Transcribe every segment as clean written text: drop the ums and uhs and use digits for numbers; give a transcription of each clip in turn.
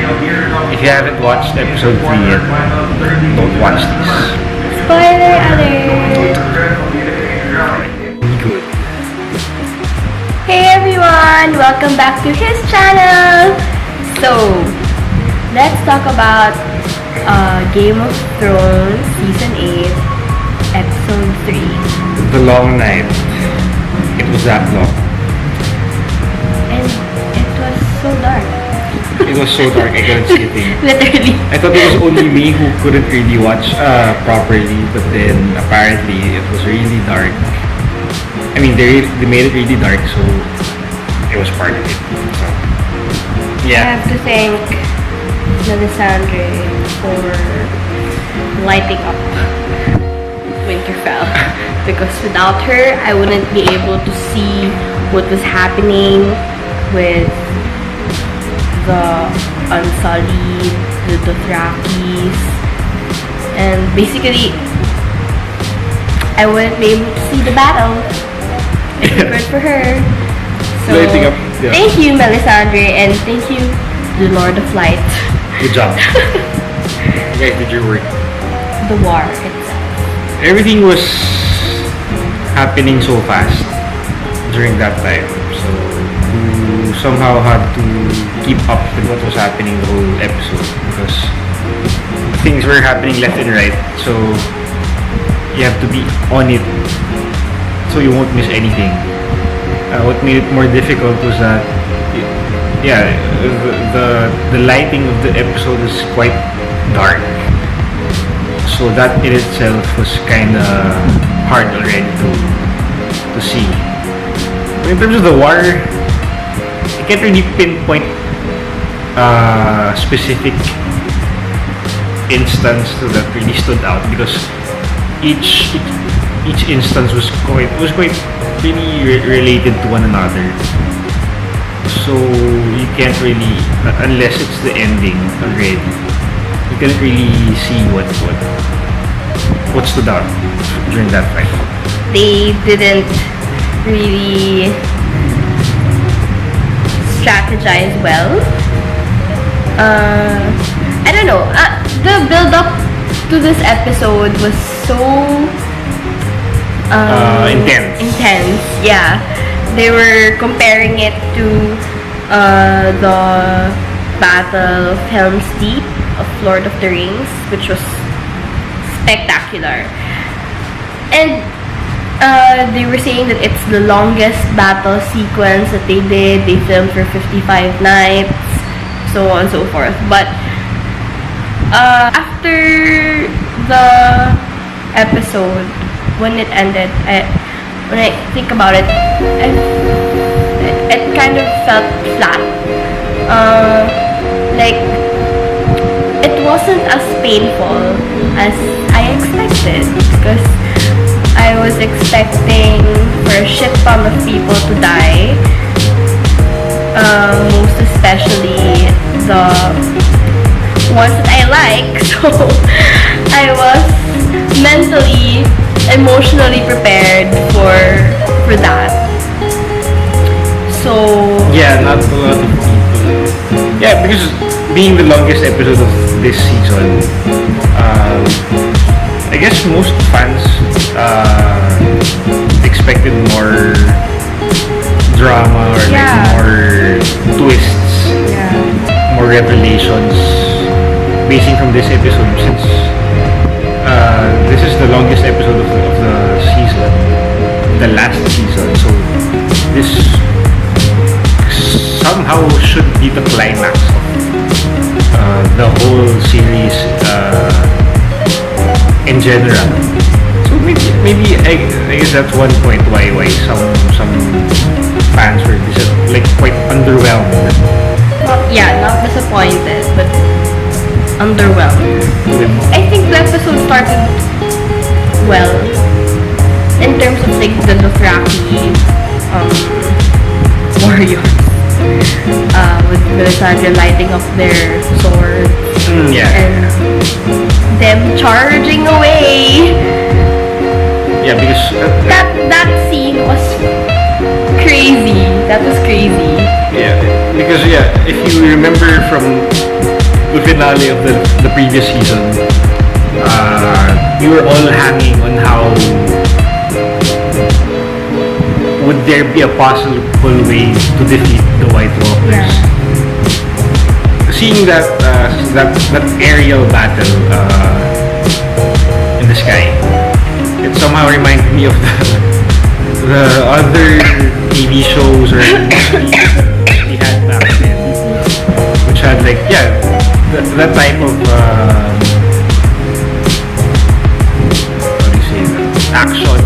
If you haven't watched episode 3 yet, don't watch this. Spoiler alert! Good. Hey everyone! Welcome back to his channel! So, let's talk about Game of Thrones Season 8, Episode 3. The long night. It was that long. And it was so dark. It was so dark, I couldn't see a thing. Literally. I thought it was only me who couldn't really watch properly, but then apparently it was really dark. I mean, they made it really dark, so it was part of it. So, I yeah. have to thank Melisandre for lighting up Winterfell. Because without her, I wouldn't be able to see what was happening with the Unsullied, the Dothrakis, and basically, I wouldn't be able to see the battle. If it weren't for her. So, Lighting up, yeah. Thank you, Melisandre, and thank you, the Lord of Light. Good job. You guys did your work. The war itself. Everything was happening so fast during that time. So, you somehow had to keep up with what was happening the whole episode because things were happening left and right. So, you have to be on it so you won't miss anything. What made it more difficult was that, yeah, the lighting of the episode is quite dark. So that in itself was kind of hard already to see. But in terms of the war, I can't really pinpoint a specific instance that really stood out because each instance was quite really related to one another. So you can't really, unless it's the ending already, you can't really see what stood out during that fight. They didn't really strategize well. I don't know. The build up to this episode was so intense. Yeah, they were comparing it to the Battle of Helm's Deep of Lord of the Rings, which was spectacular. And they were saying that it's the longest battle sequence that they did. They filmed for 55 nights, so on and so forth. But after the episode, when it ended, when I think about it, it kind of felt flat. Like, it wasn't as painful as I expected, because I was expecting for a shit ton of people to die, most especially the ones that I like. So I was mentally, emotionally prepared for that. So yeah, not a lot of people. Yeah, because being the longest episode of this season, I guess most fans expected more drama or like more twists, more revelations basing from this episode, since this is the longest episode of the season, the last season. So this somehow should be the climax of the whole series in general. So maybe I guess that's one point why some fans were like quite underwhelmed. Not disappointed, but underwhelmed. I think the episode started well in terms of like the Dothraki warriors, with Melisandre lighting up their swords and them charging away. Yeah, because that scene was crazy. That was crazy. Yeah, because if you remember from the finale of the previous season, we were all hanging on how would there be a possible way to defeat the White Walkers. Yeah. Seeing that aerial battle in the sky, it somehow reminded me of the other TV shows or movies we had back then, which had like that type of how do you say that, action.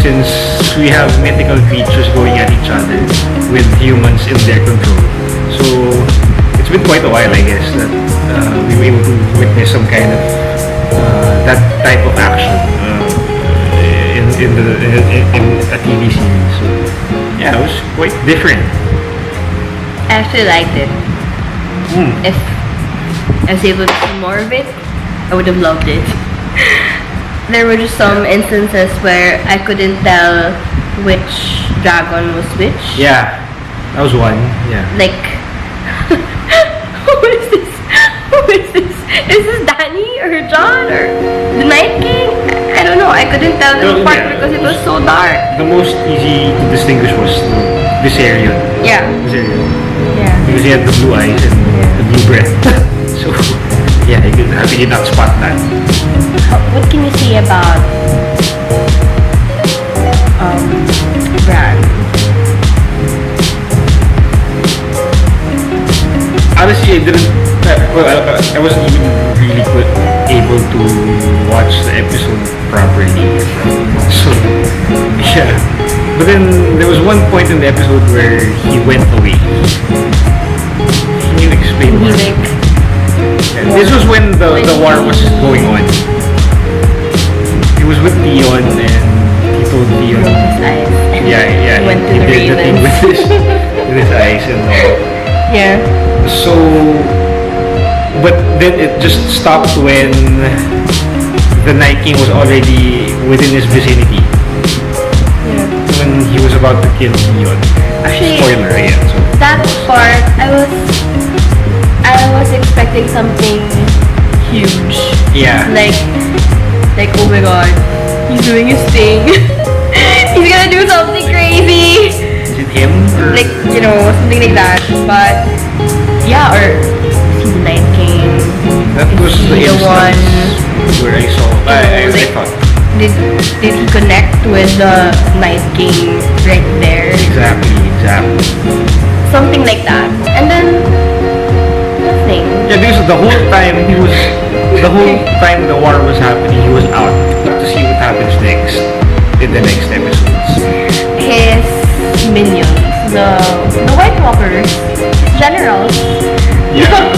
Since we have mythical creatures going at each other with humans in their control, so it's been quite a while, I guess, that we were able to witness some kind of that type of action in a TV series. So yeah, it was quite different. I actually liked it. If I was able to see more of it, I would have loved it. There were just some instances where I couldn't tell which dragon was which. Yeah, that was one. Yeah. Like, who is this? Who is this? Is this Danny or John or the Night King? I don't know. I couldn't tell them apart because it was so dark. The most easy to distinguish was Viserion. Yeah. Viserion. Yeah. Because he had the blue eyes and the blue breath. So yeah, you could happily not spot that. What can you say about Bran? Honestly, I didn't. I wasn't even really able to watch the episode properly. So yeah, but then there was one point in the episode where he went away. Can you explain more? This was when the war was going on. He was with Theon and he told Theon. Yeah. Went to he the did the thing with his eyes and all. Yeah. So, but then it just stopped when the Night King was already within his vicinity. Yeah. When he was about to kill Theon. Actually, spoiler again. So. That part, I was expecting something huge. Yeah. Like, oh my god, he's doing his thing. He's gonna do something crazy. Is it him? Or? Like, something like that. But, yeah, or see the Night King. That was the one where I saw. I thought. Did he connect with the Night King right there? Exactly. Something like that. And then, nothing. Yeah, because the whole time the war was happening, he was out to see what happens next in the next episodes. His minions, the White Walkers, generals, Yeah.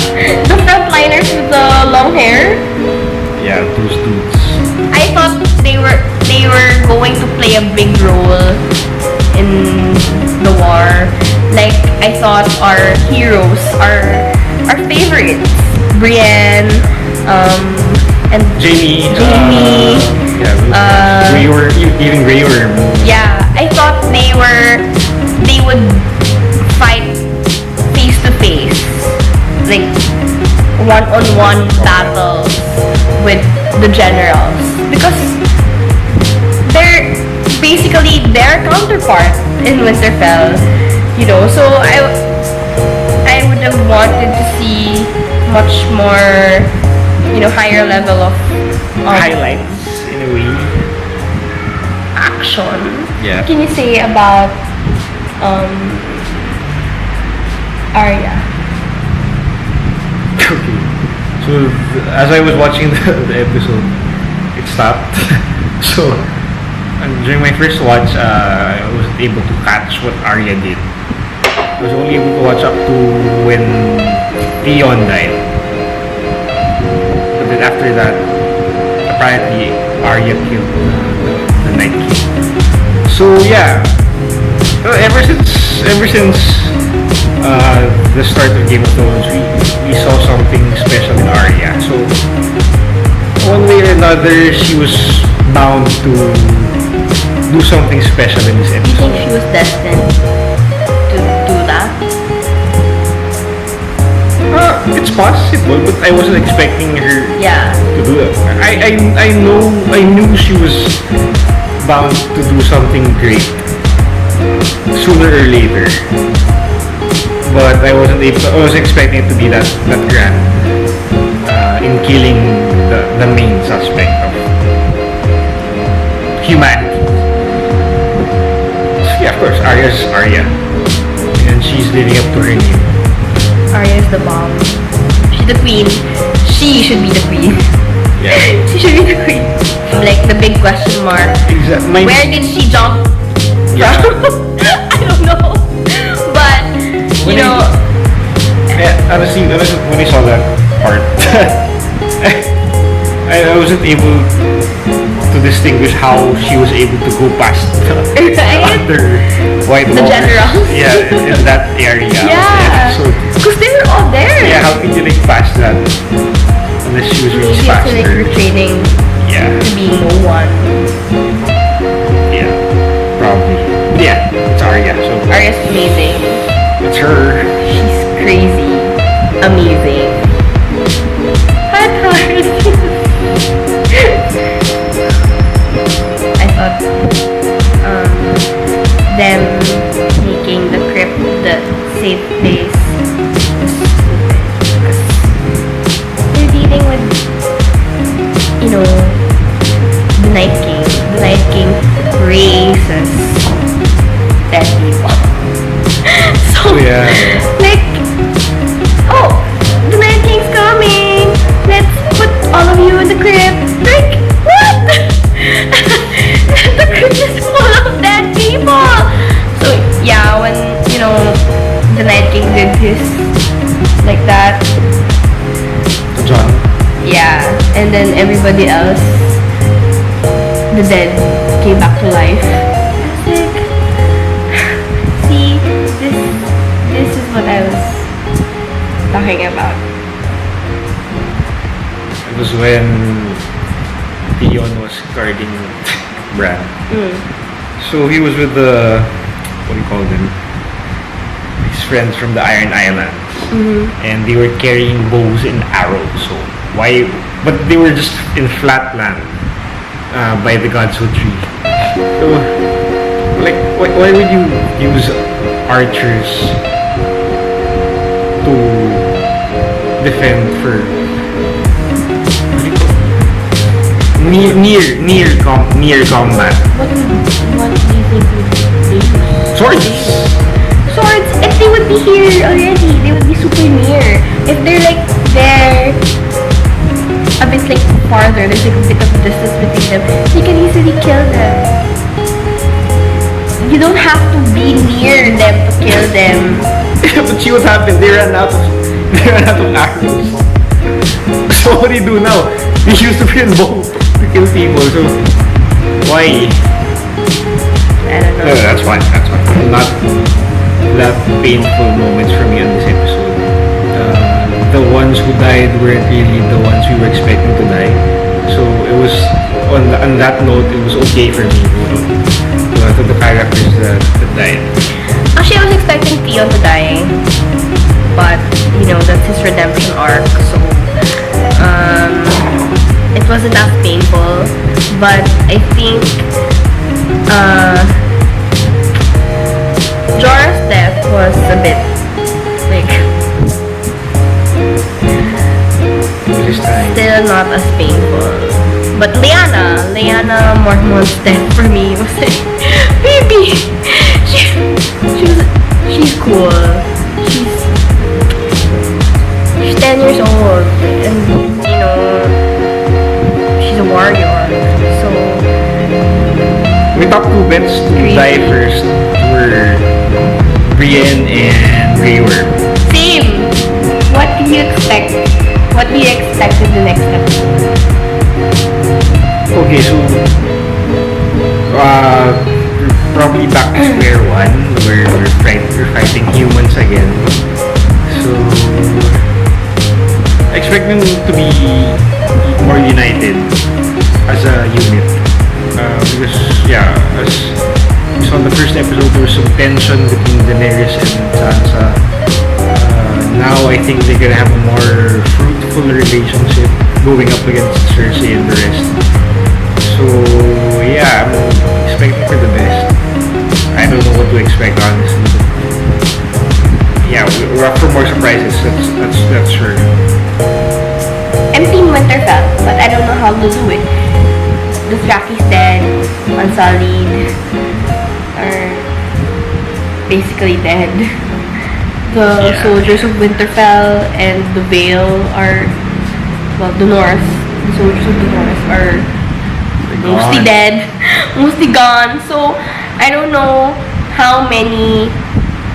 the frontliners with the long hair. Yeah, those dudes. I thought they were going to play a big role in the war. Like, I thought our heroes, our favorites, Brienne, and Jamie. Even Grey Worm. yeah, I thought they would fight face to face, like one-on-one battle with the generals, because they're basically their counterpart in Winterfell, so I would have wanted to see much more, higher level of Highlights in a way. action. Yeah. What can you say about Arya? Okay. So as I was watching the episode, it stopped. So during my first watch, I wasn't able to catch what Arya did. I was only able to watch up to when Theon died. But then after that, apparently Arya killed the Night King. So yeah, ever since the start of Game of Thrones, we saw something special in Arya. So one way or another, she was bound to do something special in this Do you episode. think she was destined to do that? it's possible, but I wasn't expecting her Yeah. to do it. I knew she was bound to do something great sooner or later. But I wasn't able. I was expecting it to be that grand in killing the main suspect of humanity. So yeah, of course, Arya's Arya, and she's living up to her name. Arya is the bomb. She's the queen. She should be the queen. Yeah. She should be the queen. Like the big question mark. Exactly. Where did she jump Yeah. from? I don't know. But you know, honestly, when I saw that part, I wasn't able to distinguish how she was able to go past the other White the Walkers. generals. Yeah, in that area. Yeah. So Because they were all there. yeah, how could you like pass that unless she was really Maybe it's faster? like her training Yeah, to be no one. yeah, probably. But yeah, it's Arya. So Arya's amazing. it's her. She's crazy. Amazing. Hot heart. I thought them making the crypt the safe place was stupid. Because they're dealing with, you know, the Night King. The Night King raises dead people. So, Yeah. like, oh, the Night King's coming. Let's put all of you in the crypt. Like, what? The crypt is full of dead people. So, yeah, when, you know, the Night King did his, like that, John. yeah, and then everybody else, the dead, came back to life. It's like, see, this is what I was talking about. It was when Theon was guarding Bran. So he was with the, what do you call them? His friends from the Iron Islands. And they were carrying bows and arrows. So why? But they were just in flat land by the Godswood tree. So, like, why would you use archers to defend for near combat? What do you think would they use? Swords. Swords, if they would be here already, they would be super near. If they're like there, a bit like farther, there's like a bit of distance between them, you can easily kill them. You don't have to be near them to kill them. But see what happened? They ran out of arrows. So what do you do now? You use the freaking bow to kill people. So why? I don't know. No, that's fine. That's fine. Not that painful moments for me on this episode. The ones who died weren't really the ones we were expecting to die. So it was on that note, it was okay for me to the characters that died. Actually, I was expecting Theon to die, but you know that's his redemption arc, so it wasn't as painful. But I think Jorah's death was a bit like still not as painful. But Lyanna Mormont's death for me was like, baby, she's cool. She's 10 years old, and you know, she's a warrior. So my top two bets to die first were Brienne and Grey Worm. same. What do you expect? What do you expect in the next episode? Okay, so probably back to square one where we're fighting humans again. So I expect them to be more united as a unit. Because yeah, as we saw in the first episode, there was some tension between Daenerys and Sansa. now I think they're gonna have a more fruitful relationship going up against Cersei and the rest. So yeah, I'm expecting for the best. I don't know what to expect honestly. Yeah, we're up for more surprises. That's sure. I'm Team Winterfell, but I don't know how to do it. The Dothraki's dead, Unsullied are basically dead. The soldiers of Winterfell and the Vale are, well, the North. The soldiers of the North are mostly dead, mostly gone. So I don't know how many,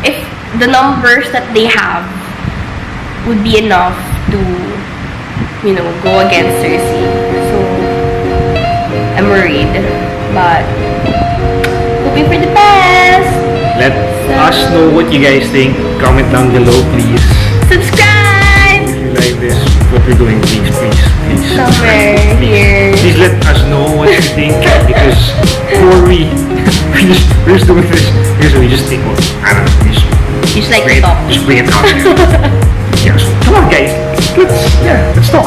if the numbers that they have would be enough to, you know, go against Cersei. So I'm worried, but hoping for the best. Let us know what you guys think. Comment down below, please. Subscribe! If you like this, what we're doing, please. Somewhere here. Please let us know what you think, because before we're just doing this. Here's what we just think. I don't know. Just like to talk. Just bring it out. Yeah, so come on, guys. Let's talk.